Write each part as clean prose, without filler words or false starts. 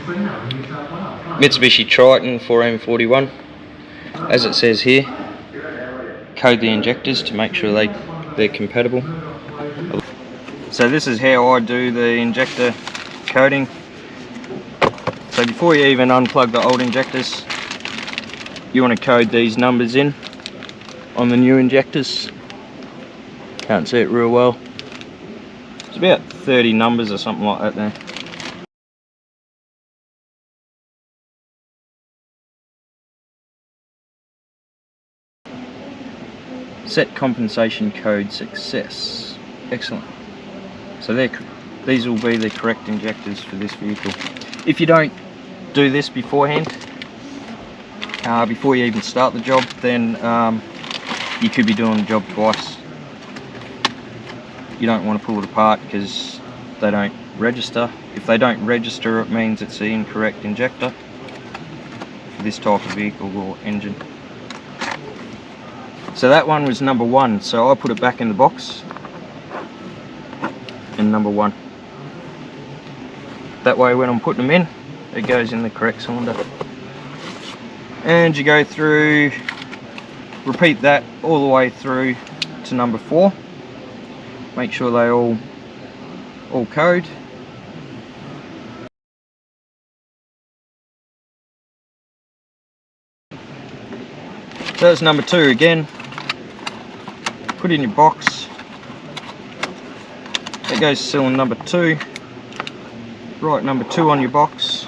Mitsubishi Triton 4M41. As it says here, code the injectors to make sure they're compatible. So this is how I do the injector coding. So before you even unplug the old injectors, you want to code these numbers in on the new injectors. Can't see it real well. It's about 30 numbers or something like that there. Set compensation code success. Excellent. So these will be the correct injectors for this vehicle. If you don't do this beforehand, before you even start the job, then you could be doing the job twice. You don't want to pull it apart because they don't register. If they don't register, it means it's the incorrect injector for this type of vehicle or engine. So that one was number 1, so I put it back in the box in number 1. That way when I'm putting them in, it goes in the correct cylinder. And you go through, repeat that all the way through to number 4. Make sure they all code. So that's number 2 again. Put in your box. That goes to cylinder number 2. Write number 2 on your box.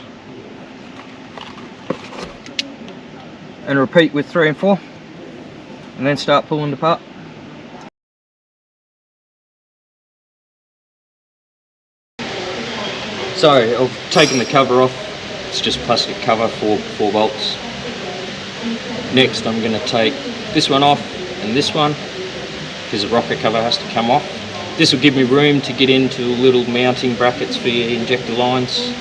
And repeat with 3 and 4. And then start pulling it apart. So I've taken the cover off. It's just plastic cover for 4 bolts. Next I'm going to take this one off and this one, because the rocker cover has to come off. This will give me room to get into little mounting brackets for your injector lines.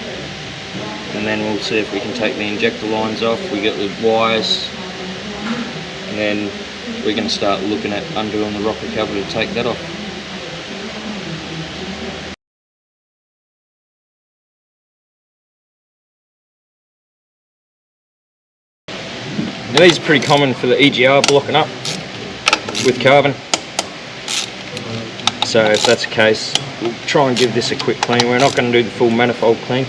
And then we'll see if we can take the injector lines off. We get the wires. And then we're going to start looking at undoing the rocker cover to take that off. Now these are pretty common for the EGR blocking up with carbon. So if that's the case, we'll try and give this a quick clean. We're not going to do the full manifold clean.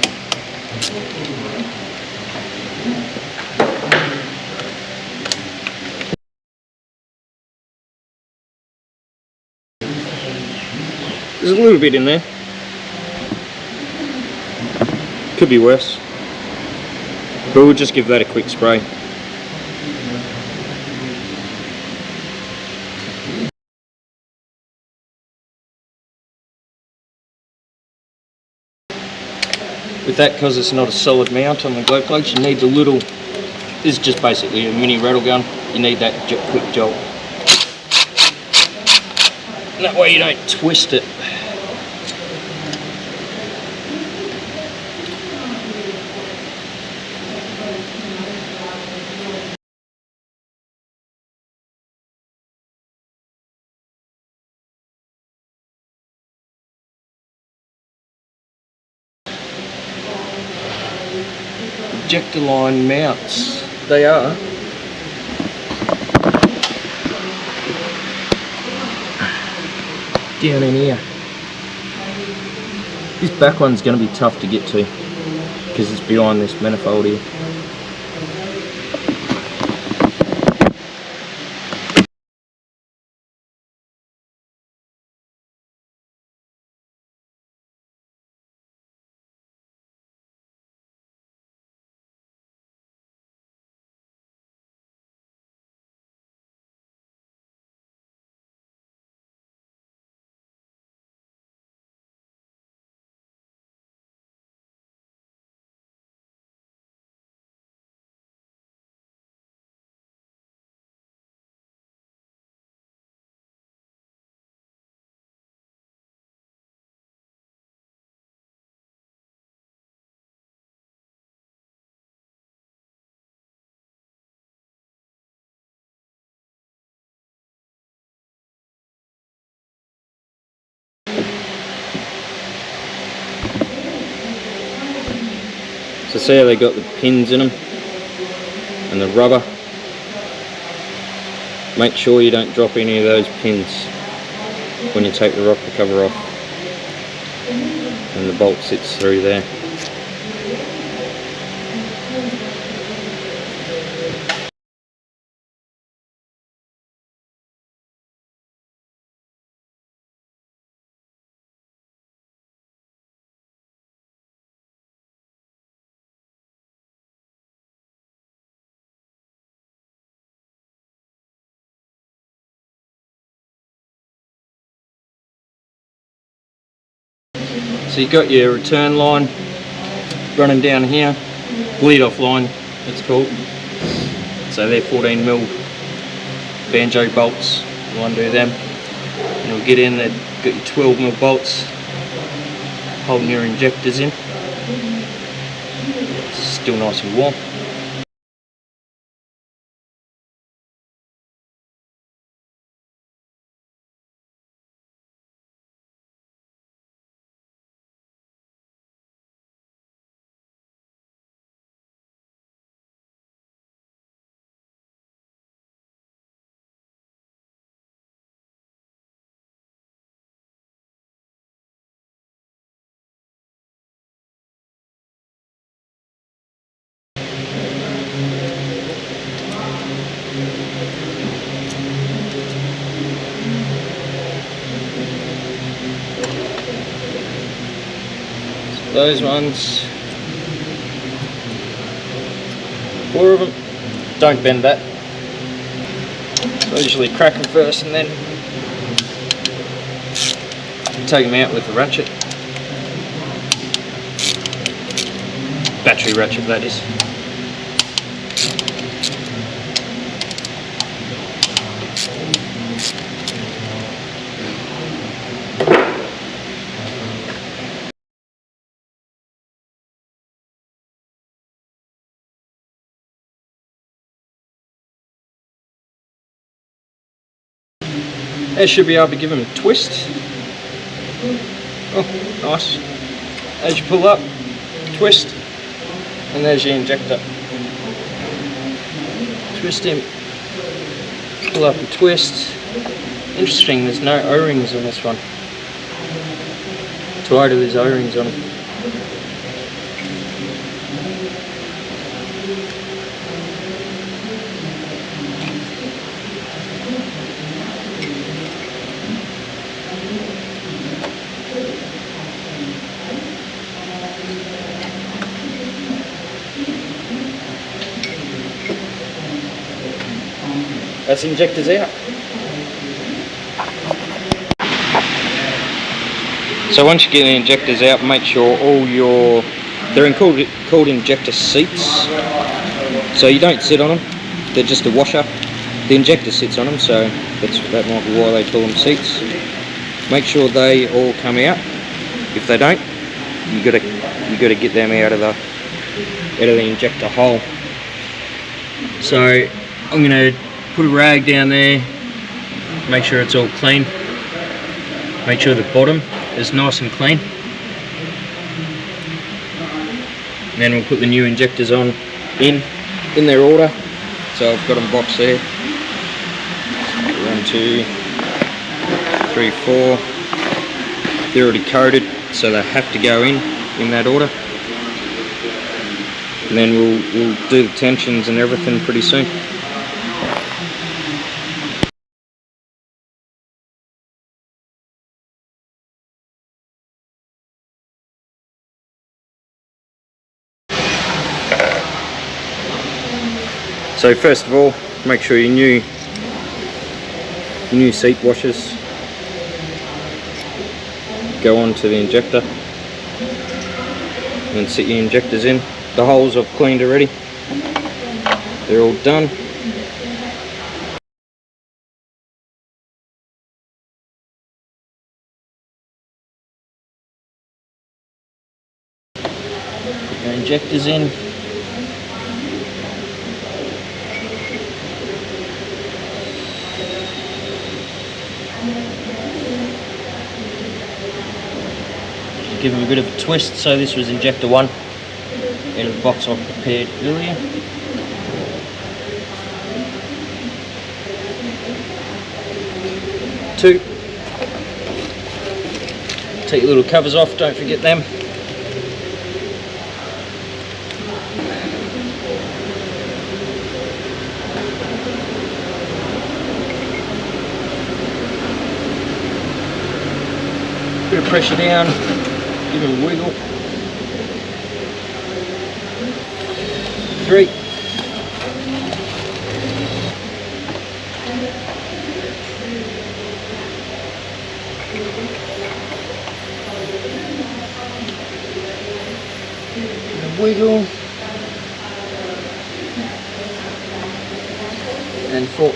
There's a little bit in there. Could be worse. But we'll just give that a quick spray. With that, because it's not a solid mount on the glow plugs, you need the little, this is just basically a mini rattle gun, you need that quick jolt. And that way you don't twist it. Injector line mounts, they are down in here. This back one's going to be tough to get to because it's behind this manifold here. So see how they got the pins in them and the rubber. Make sure you don't drop any of those pins when you take the rocker cover off, and the bolt sits through there. So you've got your return line running down here, bleed off line it's called. So they're 14mm banjo bolts, you'll undo them. And you'll get in, they've got your 12mm bolts holding your injectors in. It's still nice and warm. Those ones, 4 of them, don't bend that. So I usually crack them first and then take them out with the ratchet. Battery ratchet, that is. They should be able to give them a twist. Oh, nice. As you pull up, twist, and there's your injector. Twist him, pull up and twist. Interesting, there's no O-rings on this one. Tighter, there's O-rings on them. That's injectors out. So once you get the injectors out, make sure all your, they're called injector seats. So you don't sit on them, they're just a washer. The injector sits on them, so that might be why they call them seats. Make sure they all come out. If they don't, you gotta get them out of the injector hole. So I'm gonna put a rag down there, make sure it's all clean, make sure the bottom is nice and clean, and then we'll put the new injectors on in their order. So I've got them boxed there, 1, 2, 3, 4. They're already coded, so they have to go in that order, and then we'll do the tensions and everything pretty soon. So first of all, make sure your new seat washers go onto the injector, and then sit your injectors in. The holes I've cleaned already, they're all done. Put your injectors in. Give them a bit of a twist. So this was injector 1, in a box I prepared earlier. Two. Take your little covers off, don't forget them. Bit of pressure down, give it a wiggle. 3. Wiggle. And 4.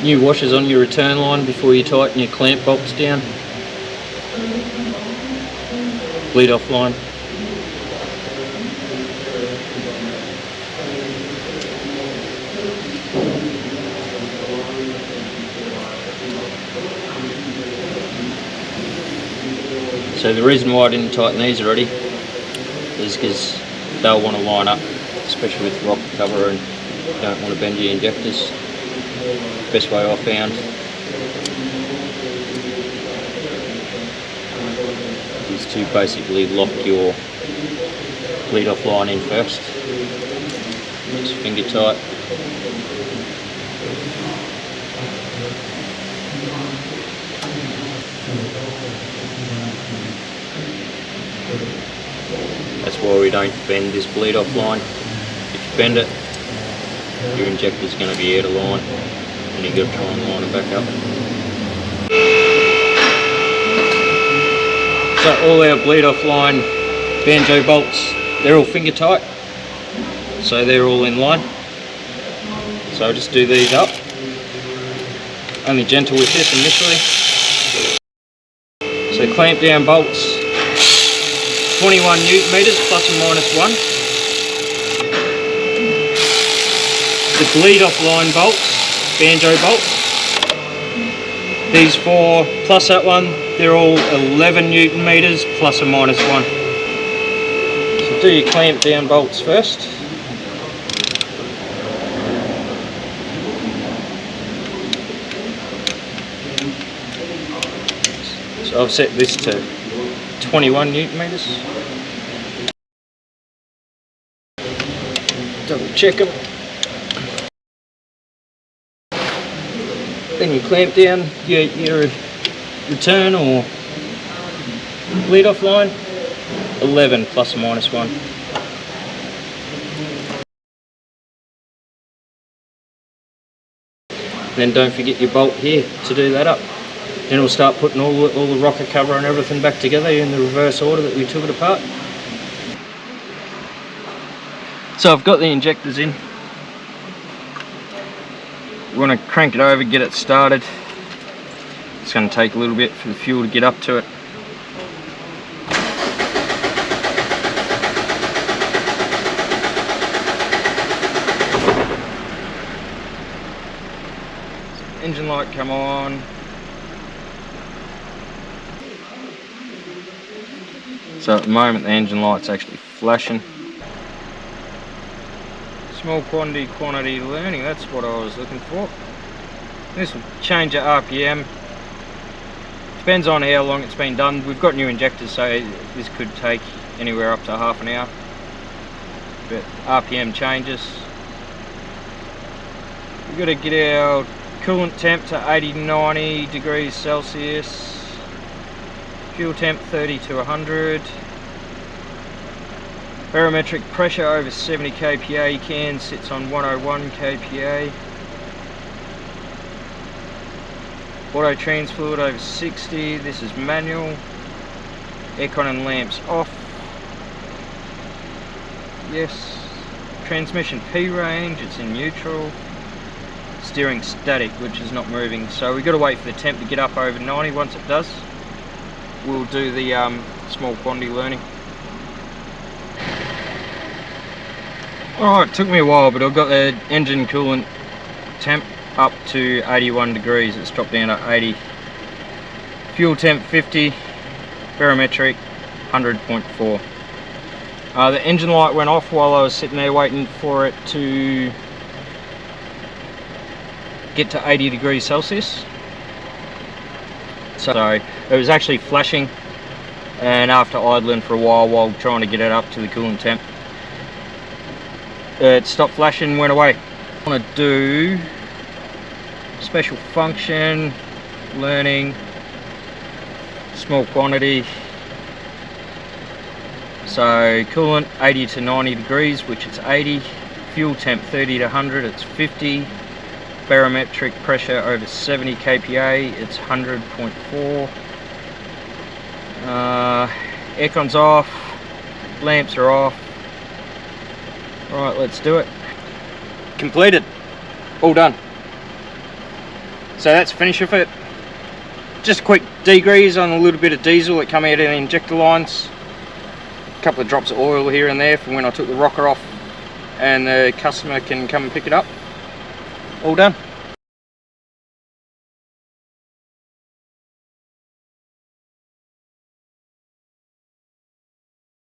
New washers on your return line before you tighten your clamp bolts down. Bleed off line. So the reason why I didn't tighten these already is because they'll want to line up, especially with rock cover, and you don't want to bend your injectors. Best way I found is to basically lock your bleed off line in first. Just finger tight. That's why we don't bend this bleed off line. If you bend it, your injector's going to be out of line, and you've got to try and line it back up. So all our bleed off line banjo bolts, they're all finger tight, so they're all in line. So I'll just do these up. Only gentle with this initially. So clamp down bolts, 21 Newton meters plus or minus 1. The bleed off line bolts, banjo bolts. These 4 plus that one, they're all 11 Newton meters plus or minus 1. So do your clamp down bolts first. So I've set this to 21 Newton meters. Double check them. Then you clamp down your return or bleed off line, 11 plus or minus 1. Then don't forget your bolt here to do that up. Then we'll start putting all the rocker cover and everything back together in the reverse order that we took it apart. So I've got the injectors in. We want to crank it over, get it started. It's going to take a little bit for the fuel to get up to it. Engine light come on. So at the moment the engine light's actually flashing. Small quantity learning, that's what I was looking for. This will change the RPM. Depends on how long it's been done. We've got new injectors, so this could take anywhere up to half an hour. But RPM changes. We've got to get our coolant temp to 80-90 degrees Celsius. Fuel temp 30 to 100. Barometric pressure over 70 kPa, can sits on 101 kPa. Auto trans fluid over 60. This is manual. Aircon and lamps off. Yes. Transmission P range, it's in neutral. Steering static, which is not moving. So we've got to wait for the temp to get up over 90. Once it does, we'll do the small quantity learning. Alright, it took me a while, but I've got the engine coolant temp up to 81 degrees. It's dropped down to 80. Fuel temp 50. Barometric 100.4. The engine light went off while I was sitting there waiting for it to get to 80 degrees Celsius. So it was actually flashing, and after idling for a while trying to get it up to the coolant temp, it stopped flashing, went away. I want to do special function, learning, small quantity. So coolant 80 to 90 degrees, which it's 80. Fuel temp 30 to 100, it's 50. Barometric pressure over 70 kPa, it's 100.4. Aircon's off, lamps are off. Right, let's do it. Completed. All done. So that's finish of it. Just a quick degrease on a little bit of diesel that come out of the injector lines. A couple of drops of oil here and there from when I took the rocker off, and the customer can come and pick it up. All done.